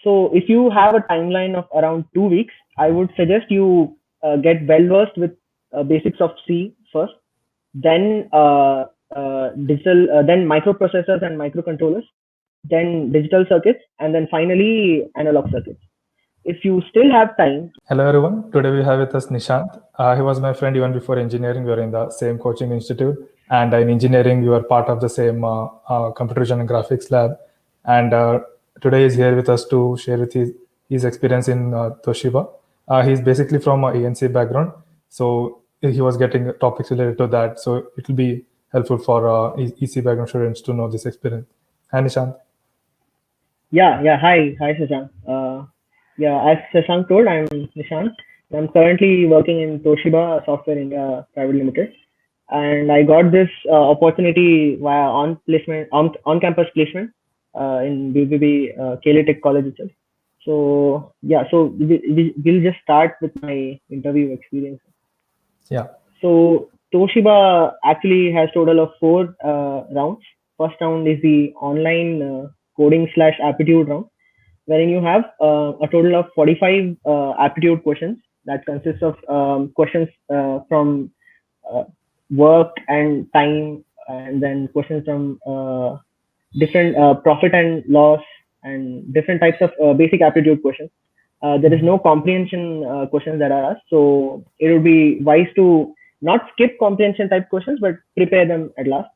So if you have a timeline of around 2 weeks, I would suggest you get well versed with basics of C first, then then microprocessors and microcontrollers, then digital circuits, and then finally analog circuits. If you still have time. Hello everyone. Today we have with us Nishant. He was my friend even before engineering. We were in the same coaching institute, and in engineering we were part of the same computer vision and graphics lab. And today he's here with us to share with his experience in Toshiba. He's basically from a ENC background, so he was getting topics related to that. So it will be helpful for EC background students to know this experience. Hi Nishant. Yeah. Hi, Shashank. As Shashank told, I'm Nishant. I'm currently working in Toshiba Software India Private Limited, and I got this opportunity via on campus placement in BBB KLE Tech College itself. So yeah, so we'll just start with my interview experience. Yeah. So Toshiba actually has total of four rounds. First round is the online coding slash aptitude round, wherein you have a total of 45 aptitude questions that consists of questions from uh, work and time, and then questions from different profit and loss, and different types of basic aptitude questions. There is no comprehension questions that are asked, so it would be wise to not skip comprehension type questions, but prepare them at last.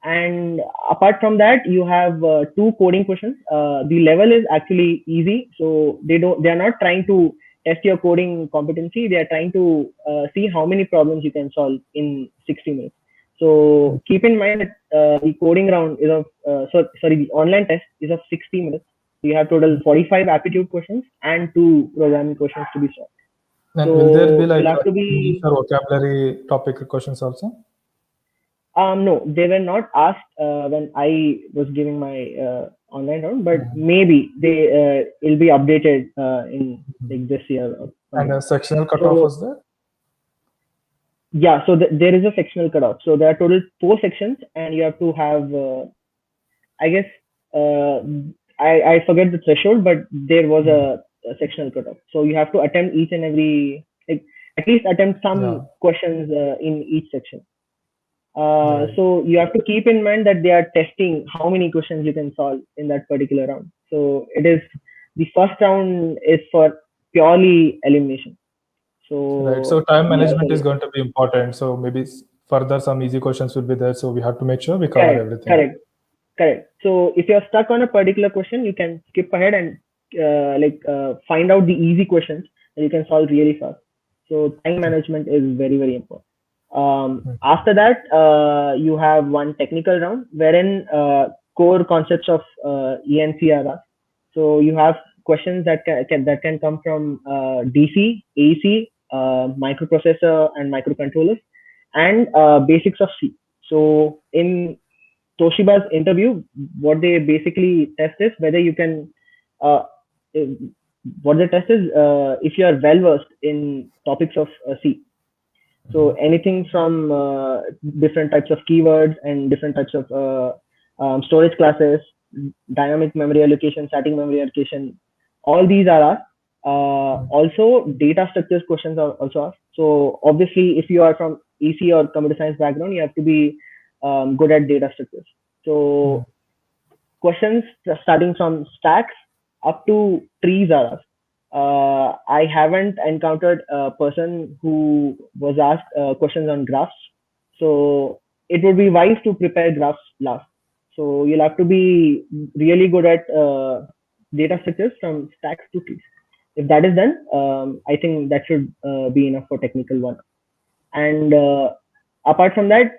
And apart from that, you have two coding questions. The level is actually easy, so they are not trying to test your coding competency. They are trying to see how many problems you can solve in 60 minutes. So keep in mind that the coding round is of the online test is of 60 minutes. You have total 45 aptitude questions and two programming questions to be solved. And will there be So like you'll have to English be. or vocabulary topic questions also? No, they were not asked when I was giving my online round, but Mhm. maybe they will be updated in like this year or And something. a sectional cutoff So was there? yeah, so there is a sectional cutoff. So there are total four sections, and you have to have I guess uh, I forget the threshold, but there was a sectional cutoff. So you have to attempt each and every, like, at least attempt Yeah, some questions in each section. right. So you have to keep in mind that they are testing how many questions you can solve in that particular round. So it is, the first round is for purely elimination. Right. So So time yeah, management is sorry. going to be important. So maybe further some easy questions will be there. So we have to make sure we cover Correct, everything. correct, correct. So if you're stuck on a particular question, you can skip ahead and find out the easy questions that you can solve really fast. So time management is very, very important. After that, you have one technical round wherein core concepts of ENC are asked. So you have questions that can come from DC, AC, microprocessor and microcontrollers, and basics of C. So in Toshiba's interview, what they basically test is whether you can, uh, uh, what they test is if you are well versed in topics of C. So anything from different types of keywords and different types of storage classes, dynamic memory allocation, static memory allocation, all these are asked. Also, data structures questions are also asked. So obviously, if you are from EC or computer science background, you have to be good at data structures. So questions starting from stacks up to trees are asked. I haven't encountered a person who was asked questions on graphs. So it would be wise to prepare graphs last. So you'll have to be really good at data structures from stacks to trees. If that is done, I think that should be enough for technical one. And apart from that,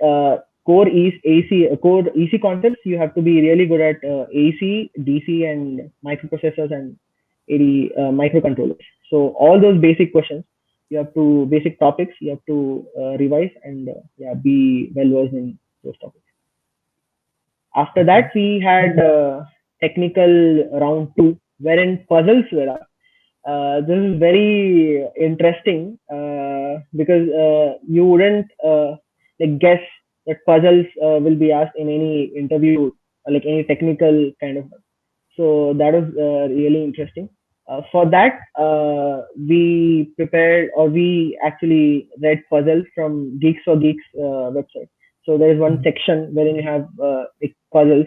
core EC concepts, you have to be really good at AC, DC, and microprocessors and AD microcontrollers. So all those basic questions, basic topics, you have to revise and be well versed in those topics. After Okay. that, we had technical round two, wherein puzzles were asked. This is very interesting because you wouldn't like guess that puzzles will be asked in any interview, like any technical kind of. So that was really interesting. For that, we prepared or we actually read puzzles from Geeks for Geeks website. So there is one section wherein you have like puzzles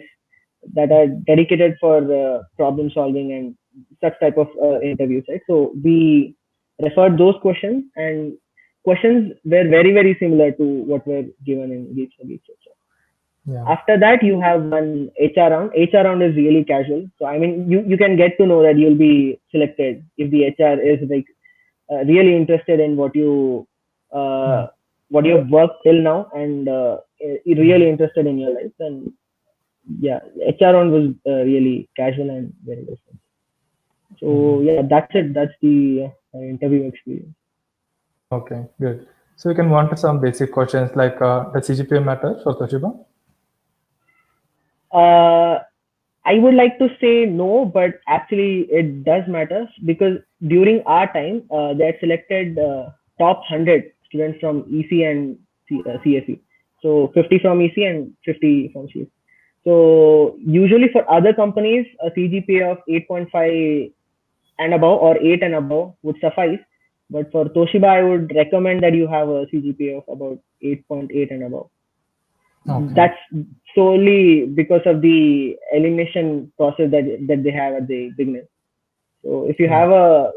that are dedicated for problem solving and such type of interviews, right? So we referred those questions, and questions were very similar to what were given in Geeks for Geeks. Yeah. After that, you have one HR round. HR round is really casual. So I mean, you can get to know that you'll be selected if the HR is like really interested in uh, what you've worked till now, and really interested in your life. And yeah, HR round was really casual and very different. So yeah, that's it. That's the interview experience. Okay, good. So we can move on to some basic questions like does CGPA matter for Toshiba? Uh, I would like to say no, but actually it does matter because during our time, they had selected top 100 students from EC and CSE. So 50 from EC and 50 from CSE. So usually for other companies, a CGPA of 8.5 and above or 8 and above would suffice. But for Toshiba, I would recommend that you have a CGPA of about 8.8 and above. Okay. That's solely because of the elimination process that they have at the beginning. So if you have a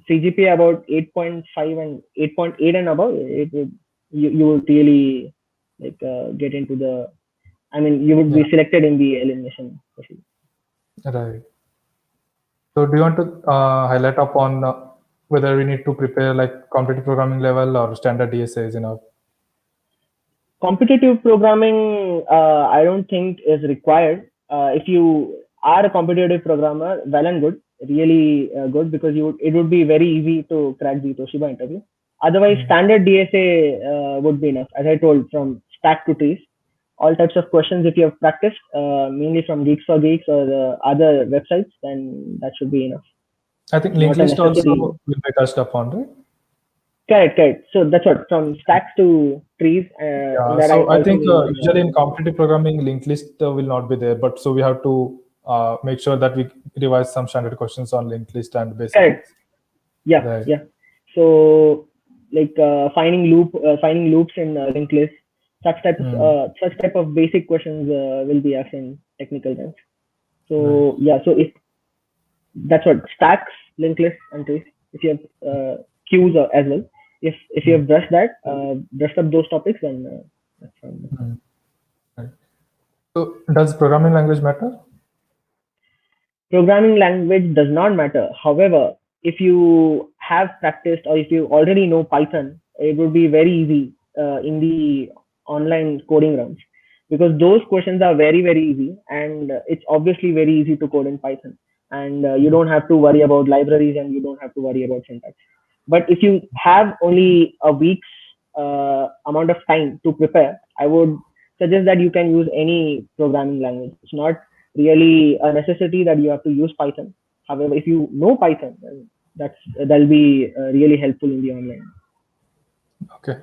CGPA about 8.5 and 8.8 and above, it would you would really like get into the. I mean, you would be selected in the elimination process. Right. So do you want to highlight upon whether we need to prepare like competitive programming level or standard DSA is enough? Competitive programming, I don't think is required. If you are a competitive programmer, well and good, really good, because it would be very easy to crack the Toshiba interview. Otherwise, standard DSA would be enough. As I told, from stack to trees, all types of questions. If you have practiced, mainly from Geeks for Geeks or other websites, then that should be enough. I think Not linked a list also necessity. will be touched upon, right? Correct. So that's what, from stacks to trees. In Yeah, that, I so I also think mean. usually in competitive programming, linked list will not be there, but so we have to make sure that we revise some standard questions on linked list and basic. Correct. Yeah, Right. yeah. So like finding loops in linked list, such type of basic questions will be asked in technical terms. So yeah, so if that's what stacks, linked list, and trees. If you have queues as well, if you have brushed up those topics, then that's fine. Right. So does programming language matter? Programming language does not matter. However, if you have practiced or if you already know Python, it would be very easy in the online coding rounds, because those questions are very easy, and it's obviously very easy to code in Python, and you don't have to worry about libraries and you don't have to worry about syntax. But if you have only a week's amount of time to prepare, I would suggest that you can use any programming language. It's not really a necessity that you have to use Python. However, if you know Python, then that'll be really helpful in the online. Okay.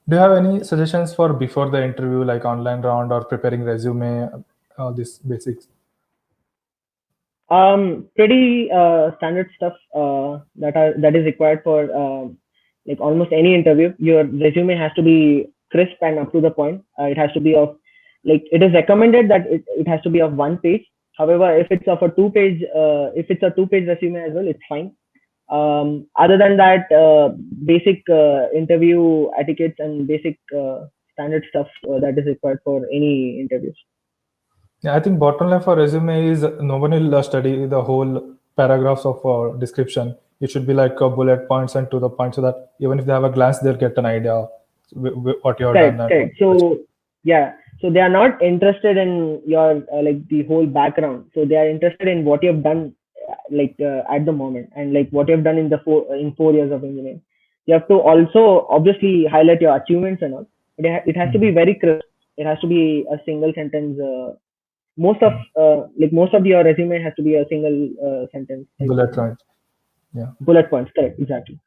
Do you have any suggestions for before the interview, like online round or preparing resume, all these basics? Pretty standard stuff that is required for like almost any interview. Your resume has to be crisp and up to the point. It has to be of like it is recommended that it has to be of 1 page. However, if it's a 2 page resume as well, it's fine. Other than that, basic interview etiquettes and basic standard stuff that is required for any interviews. Yeah, I think bottom line for resume is no one will study the whole paragraphs of description. It should be like bullet points and to the point, so that even if they have a glance, they'll get an idea what you have done. Correct. So yeah, so they are not interested in your like the whole background. So they are interested in what you have done, at the moment, and like what you have done in 4 years of engineering. You have to also obviously highlight your achievements and all. It has to be very crisp. It has to be a single sentence. Most of your resume has to be a single sentence. Bullet point. Yeah. Bullet points. Correct. Exactly.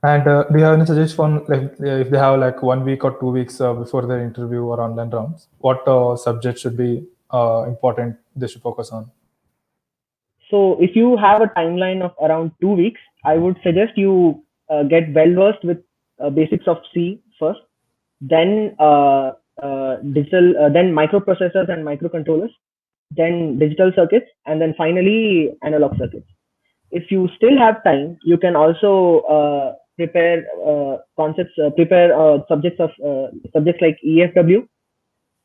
And do you have any suggestion like if they have like 1 week or 2 weeks before their interview or online rounds, what subject should be important they should focus on? So if you have a timeline of around 2 weeks, I would suggest you get well versed with basics of C first, then then microprocessors and microcontrollers, then digital circuits, and then finally analog circuits. If you still have time, you can also prepare subjects of subjects like EFW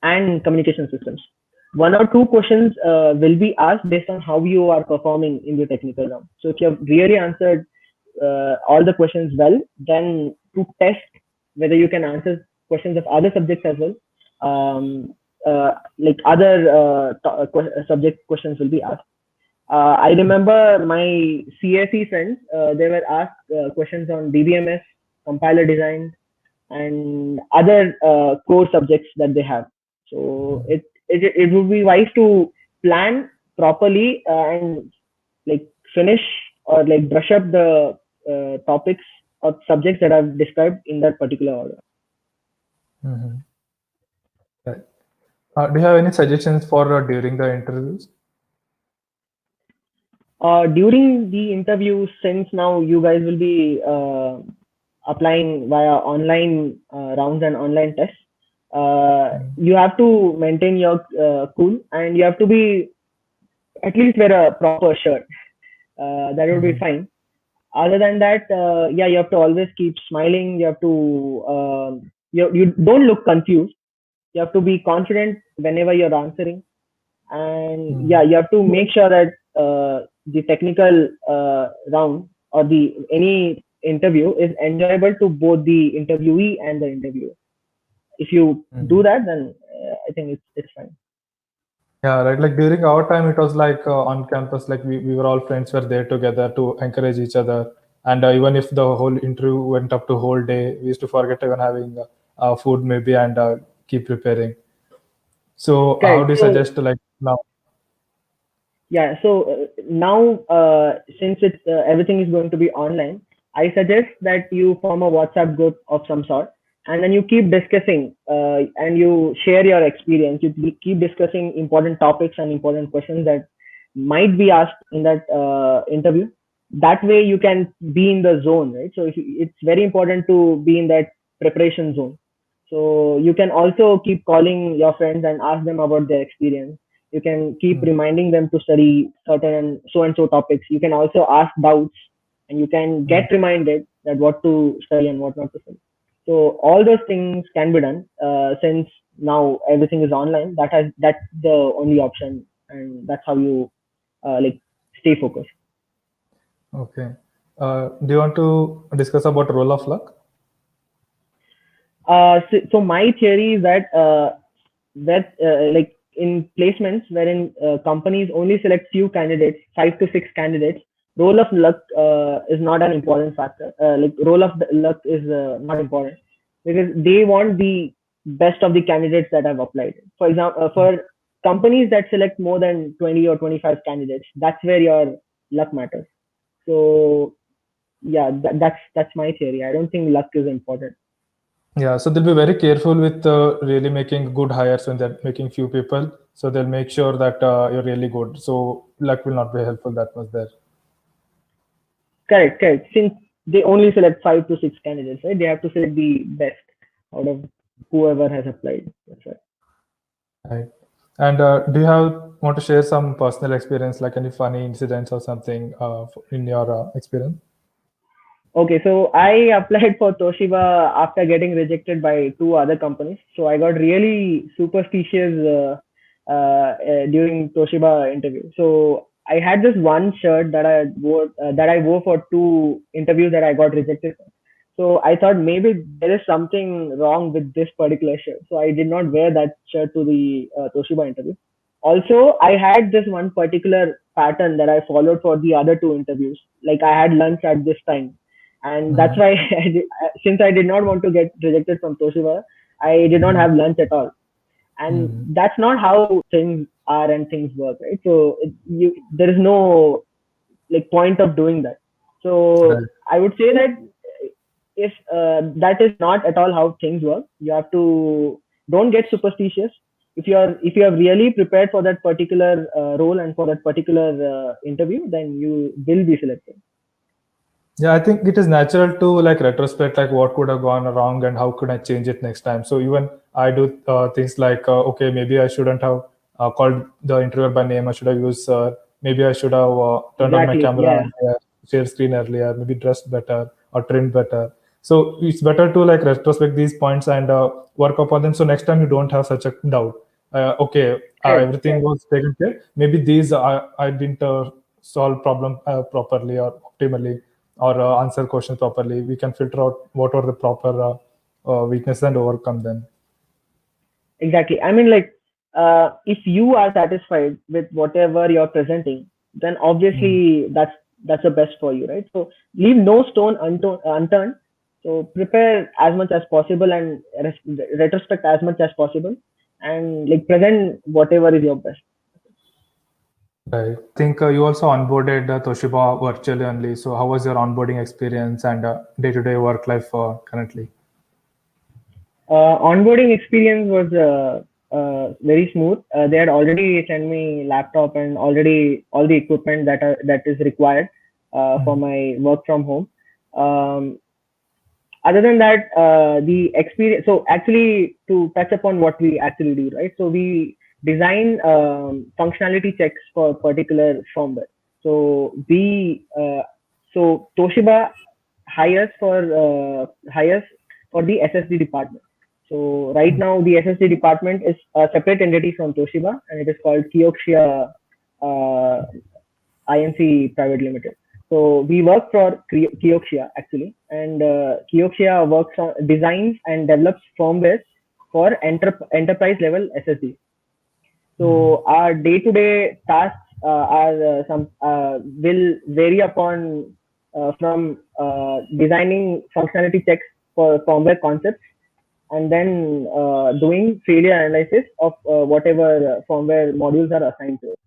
and communication systems. One or two questions will be asked based on how you are performing in the technical round. So if you have really answered all the questions well, then to test whether you can answer questions of other subjects as well, like other subject questions will be asked. I remember my CSE friends, they were asked questions on DBMS, compiler design, and other core subjects that they have. So it would be wise to plan properly and like finish or like brush up the topics or subjects that I've described in that particular order. Mm-hmm. Right. Do you have any suggestions for during the interviews? During the interview, since now you guys will be applying via online rounds and online tests, you have to maintain your cool, and you have to be at least wear a proper shirt. That would be fine. Other than that, yeah, you have to always keep smiling. You have to you don't look confused. You have to be confident whenever you're answering, and yeah, you have to make sure that the technical round or the any interview is enjoyable to both the interviewee and the interviewer. If you do that, then I think it's fine. Yeah, right. Like during our time, it was like on campus, like we were all friends were there together to encourage each other. And even if the whole interview went up to whole day, we used to forget even having food maybe and keep preparing. So how Okay, do you so suggest like now? yeah, so now since everything is going to be online, I suggest that you form a WhatsApp group of some sort, and then you keep discussing and you share your experience. You keep discussing important topics and important questions that might be asked in that interview. That way, you can be in the zone, right? So it's very important to be in that preparation zone. So you can also keep calling your friends and ask them about their experience. You can keep reminding them to study certain and so topics. You can also ask doubts, and you can get reminded that what to study and what not to study. So all those things can be done since now everything is online. That's the only option, and that's how you like stay focused. Okay. Do you want to discuss about role of luck? So my theory is that like in placements wherein companies only select few candidates, 5 to 6 candidates, role of luck is not an important factor. Like role of luck is not important because they want the best of the candidates that have applied. For example, for companies that select more than 20 or 25 candidates, that's where your luck matters. So yeah, that's my theory. I don't think luck is important. Yeah, so they'll be very careful with really making good hires when they're making few people. So they'll make sure that you're really good. So luck will not be helpful that much there. Correct. Since they only select 5 to 6 candidates, right? They have to select the best out of whoever has applied. That's right. Right. And do you want to share some personal experience, like any funny incidents or something in your experience? Okay, so I applied for Toshiba after getting rejected by 2 other companies. So I got really superstitious during Toshiba interview. So I had this one shirt that I wore for 2 interviews that I got rejected for. So I thought maybe there is something wrong with this particular shirt. So I did not wear that shirt to the Toshiba interview. Also, I had this one particular pattern that I followed for the other 2 interviews. Like I had lunch at this time, and that's why since I did not want to get rejected from Toshiba, I did not have lunch at all. And that's not how things are and things work, right? So there is no like point of doing that. So Right. I would say that if that is not at all how things work, you have to don't get superstitious. if you are really prepared for that particular role and for that particular interview, then you will be selected. Yeah, I think it is natural to like retrospect, like what could have gone wrong and how could I change it next time. So even I do things like, okay, maybe I shouldn't have called the interviewer by name. I should have used, maybe I should have turned on my Exactly. camera Yeah. earlier, share screen earlier, maybe dressed better or trimmed better. So it's better to like retrospect these points and work upon them. So next time you don't have such a doubt. Okay, Correct. everything was taken care. Maybe these I didn't solve problem properly or optimally, or answer questions properly. We can filter out what are the proper weaknesses and overcome them. Exactly. I mean, like, if you are satisfied with whatever you're presenting, then obviously that's the best for you, right? So leave no stone unturned. So prepare as much as possible and retrospect as much as possible, and like present whatever is your best. Right. I think you also onboarded Toshiba virtually only. So how was your onboarding experience and day-to-day work life currently? Onboarding experience was very smooth. They had already sent me laptop and already all the equipment that is required for my work from home. Um, Other than that, the experience. So actually, to touch upon what we actually do, right? So we design functionality checks for particular firmware. So so Toshiba hires for the SSD department. So right now, the SSD department is a separate entity from Toshiba, and it is called Kioxia uh, Inc. Private Limited. So we work for Kioxia actually, and Kioxia works on designs and develops firmware for enterprise level SSD. So our day-to-day tasks are some will vary upon from designing functionality checks for firmware concepts, and then doing failure analysis of whatever firmware modules are assigned to it.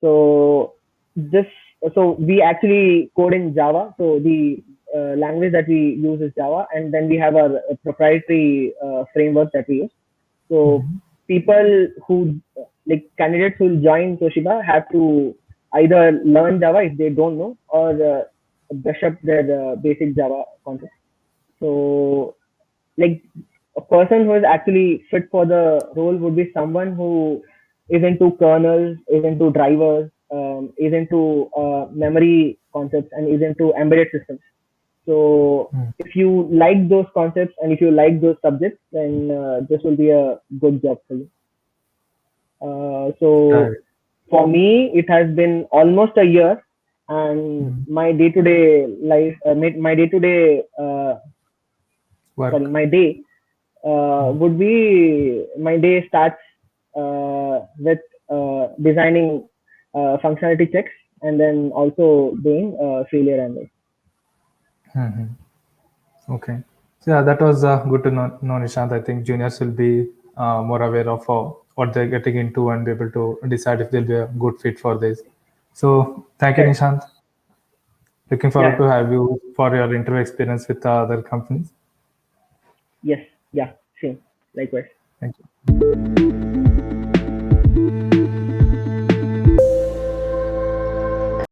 So this so we actually code in Java. So the language that we use is Java, and then we have our proprietary framework that we use. So people who like candidates who join Toshiba have to either learn Java if they don't know, or brush up their basic Java concepts. So like a person who is actually fit for the role would be someone who is into kernels, is into drivers, is into memory concepts, and is into embedded systems. So if you like those concepts and if you like those subjects, then this will be a good job for you. Right. So for me, it has been almost a year, and my day-to-day life, my day-to-day, Work. sorry, my day would be my day starts with designing functionality checks and then also doing failure analysis. Okay. So yeah, that was good to know, Nishant. I think juniors will be more aware of what they're getting into and be able to decide if they'll be a good fit for this. So thank you, Correct. Nishant. Looking forward Yeah. to have you for your interview experience with other companies. Yes. Yeah. Same. Likewise. Thank you.